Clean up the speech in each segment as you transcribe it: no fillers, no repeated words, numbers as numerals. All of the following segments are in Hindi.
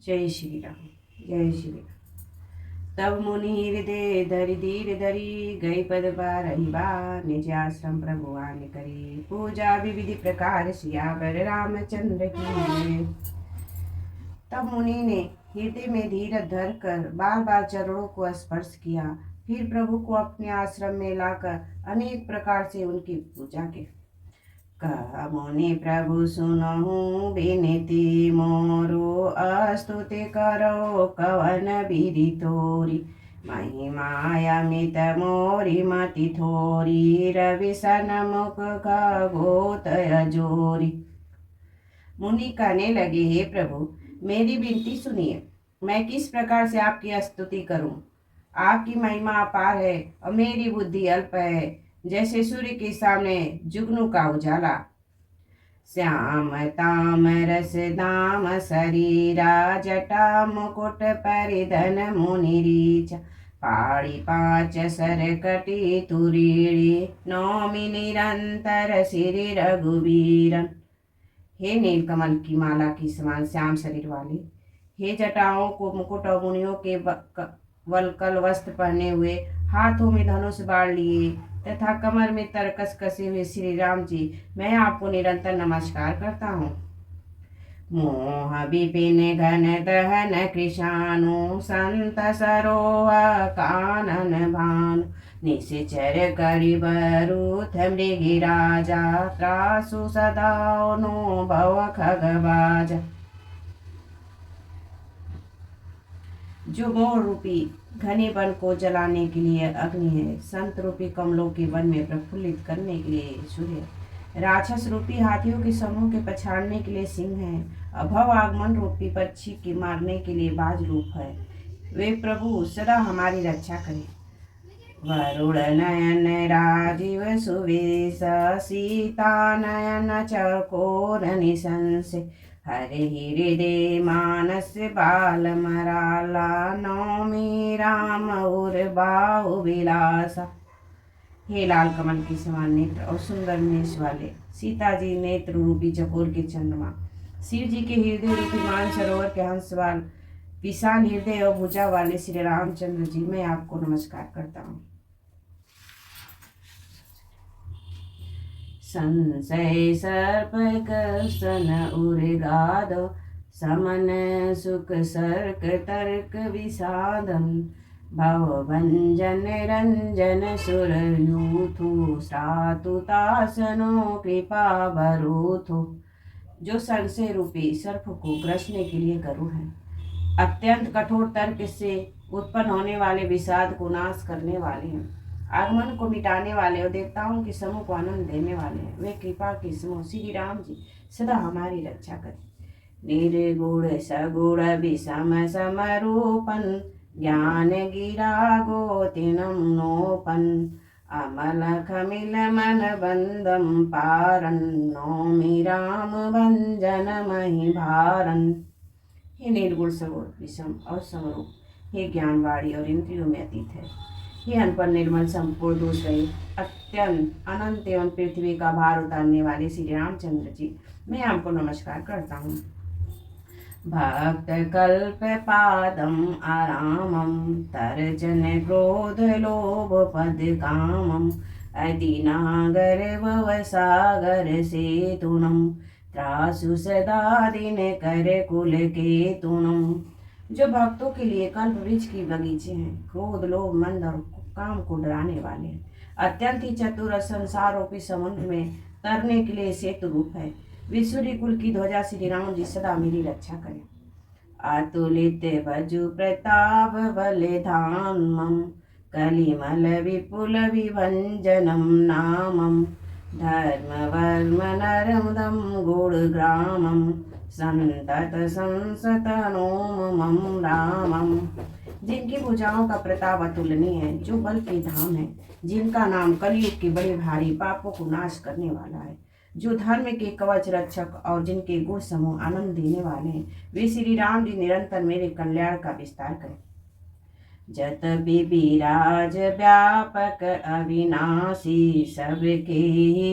जय श्री राम। जय श्री राम। तब मुनि हृदय धरि धीर धरी, गई पद बारही बार, निज आश्रम प्रभु आन करी। पूजा विविधि प्रकार सियावर रामचंद्र की जय। तब मुनि ने हृदय में धीरज धर कर बार बार चरणों को स्पर्श किया। फिर प्रभु को अपने आश्रम में लाकर अनेक प्रकार से उनकी पूजा की। कहा मुनि प्रभु सुनहु बिनती मोरो, अस्तुति करो कवन विधि तोरी। महिमा अमित मोरी मति थोरी, रवि सन्मुख खगोत जोरी। मुनि कहने लगे, हे प्रभु मेरी विनती सुनिए। मैं किस प्रकार से आपकी स्तुति करूं। आपकी महिमा अपार है और मेरी बुद्धि अल्प है, जैसे सूर्य के सामने जुगनू का उजाला। श्याम ताम रस दाम शरीरा, जटा मुकुट परिधन मुनि रीच। पाड़ी पाँच सर कटी तुरीड़ी, नौमि निरंतर श्री रघुवीरन। हे नीलकमल की माला की समान श्याम शरीर वाले, हे जटाओं को मुकुट और मुनियों के वलकल वस्त्र पहने हुए, हाथों में धनुष बाढ़ लिए तथा कमर में तरकस कसे हुए श्री राम जी, मैं आपको निरंतर नमस्कार करता हूँ। मोह विपिन घन दहन कृशानु, संत सरोह कानन भानु। निश्चर करि बरूथ मृगी राजा, त्रासु सदा नो भव खगबाजा। जो मोह रूपी घने वन को जलाने के लिए अग्नि है, संत रूपी कमलों के वन में प्रफुल्लित करने के लिए सूर्य, राक्षस रूपी हाथियों के समूह के पछाड़ने के लिए सिंह है, अभव आगमन रूपी पक्षी के मारने के लिए बाज रूप है। वे प्रभु सदा हमारी रक्षा करें। वरुण नयन राजीव सुवेश, सीता नयन चकोर निशंस। हरे हृदय मानस बाल मराला, नौमी राम और बाहु विलासा। हे लाल कमल की समान नेत्र और सुंदर नेश वाले सीता जी, नेत्र रूपी चकोर के चंद्रमा, शिव जी के हृदय रूपी मान सरोवर के हंसवाल, विशाल हृदय और भुजा वाले श्री रामचंद्र जी, मैं आपको नमस्कार करता हूँ। संशय सर्प कर्षण उर्गादो, समन सुख सर्क तर्क विषादम। भव भंजन रंजन सुर यूथु, सातु तासनो कृपा भरूथु। जो संशय रूपी सर्प को ग्रसने के लिए गरुड़ है, अत्यंत कठोर तर्क से उत्पन्न होने वाले विषाद को नाश करने वाले हैं, आगमन को मिटाने वाले और देवताओं के समूह को आनंद देने वाले हैं। वे कृपा के समूह श्री राम जी सदा हमारी रक्षा करें। निर्गुण सगुण विषम समरूपन, ज्ञान गिरा गोतिनम नोपन। अमल खमिल मन बंदम पारन, नौमि राम भंजन मही भारन। हे निर्गुण सगुण विषम और समरूप, हे ज्ञानवाड़ी और इंद्रियों में अतीत है, हे अनपढ़ निर्मल संपूर्ण दोष रहित अत्यंत अनंत एवं पृथ्वी का भार उतारने वाले श्री रामचंद्र जी, मैं आपको नमस्कार करता हूँ। भक्त कल्प पादम आरामम, तर्जन क्रोध लोभ पद कामम। अदिनागर भव सागर सेतुनम, त्रासु सदा दिन कर कुल केतुनम। जो भक्तों के लिए कल्प वृक्ष की बगीचे हैं, क्रोध लोभ मंद और काम को डराने वाले हैं, अत्यंत ही चतुर संसार रूपी समुद्र में तरने के लिए सेतु रूप है। विसूरी कुल की ध्वजा श्री राम जी सदा मेरी रक्षा करें। अतुलित भजु प्रताप बलिधानम, कलिमल विपुल विभंजनम नामम। धर्म वर्म नरमुदम गुण ग्रामम, संतत संसत नोम मम रामम। जिनकी भुजाओं का प्रताप अतुलनीय है, जो बल के धाम है, जिनका नाम कलयुग के बड़े भारी पापों को नाश करने वाला है, जो धर्म के कवच रक्षक और जिनके गुण समूह आनंद देने वाले हैं, वे श्री राम जी निरंतर मेरे कल्याण का विस्तार करें। जत विराज व्यापक अविनाशी, सबके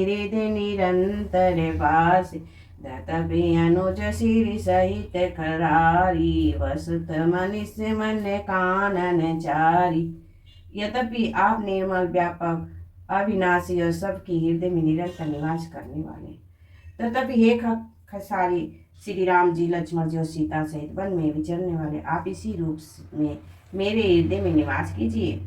हृदय निरंतर वासी। तपि अनुज सिर सहित खरारी, वसुत मनुष्य मन कानन चारी। यद्यपि आप निर्मल, व्यापक, अविनाशी और सबके हृदय में निरंतर निवास करने वाले, तथापि हे खसारी श्री राम जी, लक्ष्मण जी और सीता सहित वन में विचरने वाले, आप इसी रूप में मेरे हृदय में निवास कीजिए।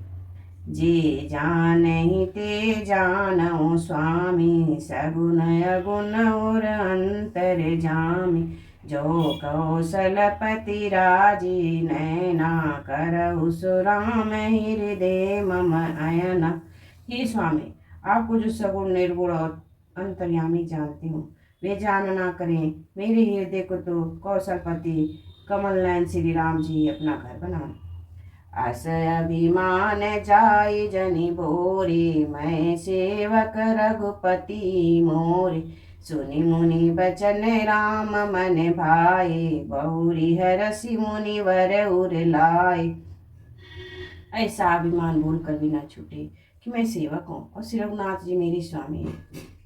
जे जानहि ते जानौ स्वामी, सगुण अगुण और अंतर जामी। जो कौशलपति राजी नैना, करहु सुराम हृदय मम अयना। हे स्वामी, आपको जो सगुण, निर्गुण और अंतर्यामी जानती हूँ, वे जानना करें मेरे हृदय को तो कौशलपति कमल नयन श्री राम जी अपना घर बनाए। अस अभिमान जाय जनि भोरे, मैं सेवक रघुपति मोरे। सुनि मुनि बचन राम मन भाए, बहुरी हरसि मुनिवर उर लाए। ऐसा अभिमान भूल कर भी न छूटे कि मैं सेवक हूँ और श्री रघुनाथ जी मेरे स्वामी हैं।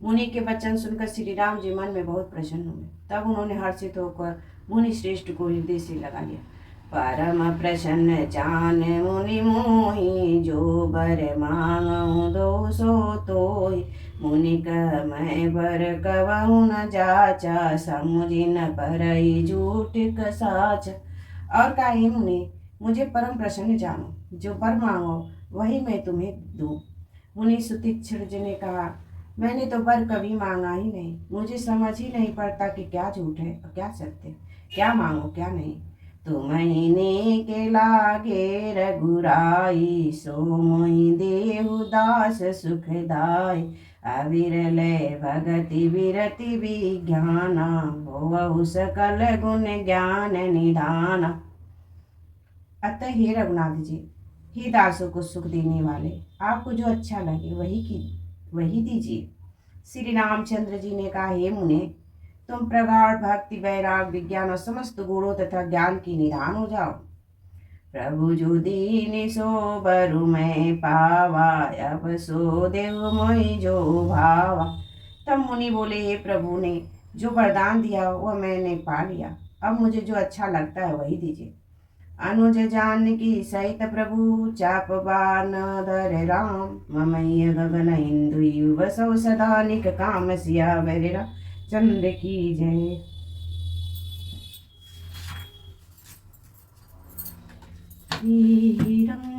मुनि के वचन सुनकर श्री राम जी मन में बहुत प्रसन्न हुए। तब उन्होंने हर्षित होकर मुनि श्रेष्ठ को हृदय से लगा लिया। परम प्रसन्न जान मुनि मोहि, जो बर मांगहु दो सो तोहि। मुनि कह मैं बर कबहु न जाचा, समुझि न परहि झूठ कसाचा। और कहे मुनि, मुझे परम प्रसन्न जानो, जो वर मांगो वही मैं तुम्हें दूं। मुनि सुतीक्षण जी ने कहा, मैंने तो वर कभी मांगा ही नहीं, मुझे समझ ही नहीं पड़ता कि क्या झूठ है और क्या सत्य, क्या मांगो क्या नहीं। तुमहिने के लागे रघुराई, सो मोहि देहु दास सुखदाई। अविरल भगति विरति विज्ञाना, भोवहु सकल गुण ज्ञान निधाना। अतः हे रघुनाथ जी, हे दासों को सुख देने वाले, आपको जो अच्छा लगे वही दीजिए। श्री रामचंद्र जी ने कहा, हे मुने, तुम प्रगाढ़ भक्ति, वैराग, विज्ञान और समस्त गुणों तथा ज्ञान की निधान हो जाओ। प्रभु जो दीन सो बरु मैं पावा, अब सो देव मोहि जो भावा। तब मुनि बोले, हे प्रभु ने जो वरदान दिया वह मैंने पा लिया, अब मुझे जो अच्छा लगता है वही दीजिए। अनुज जानकी सहित प्रभु, चाप बाण धर राम। ममैय गगन इंदु युव सौ, सदा निक काम सियावर रामचंद्र की जय। श्री राम